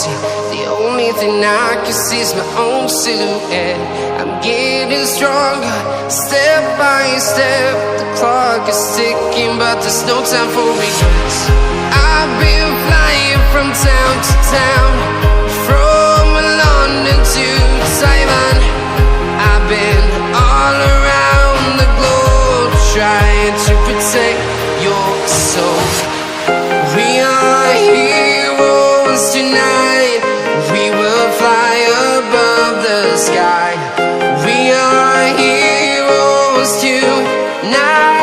empty. The only thing I can see is my own silhouette. I'm getting stronger, step by step. The clock is ticking, but there's no time for regrets. I've been flying from town to town, from London to Taiwan. I've been all around the globe, trying to protect your soul. We are heroes tonight. We will fly above the sky. We are heroes tonight.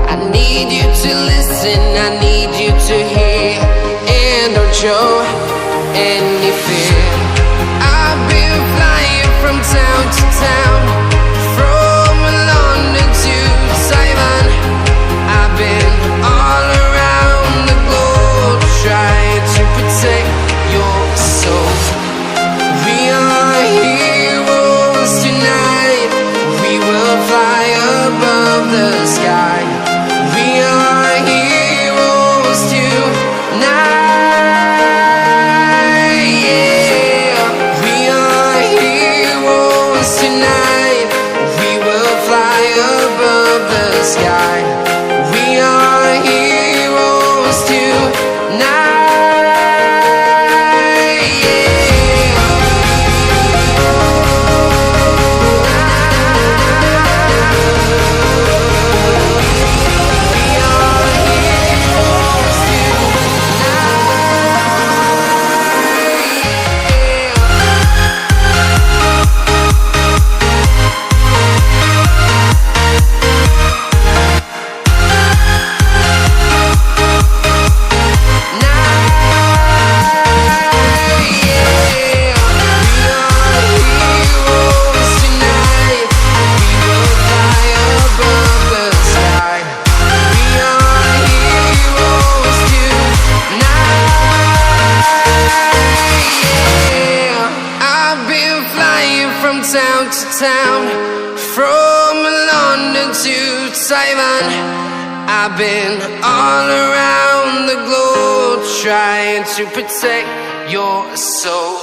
I need you to listen, I need you to hear, and don't show any fear. I've been flying from town to town, from London to Taiwan. I've been all around the globe, trying to protect your soul. We are heroes tonight. We will fly above the sky. We are heroes tonight. Yeah, we are heroes tonight. We will fly above the sky. We are heroes tonight. Town to town, from London to Taiwan. I've been all around the globe, trying to protect your soul.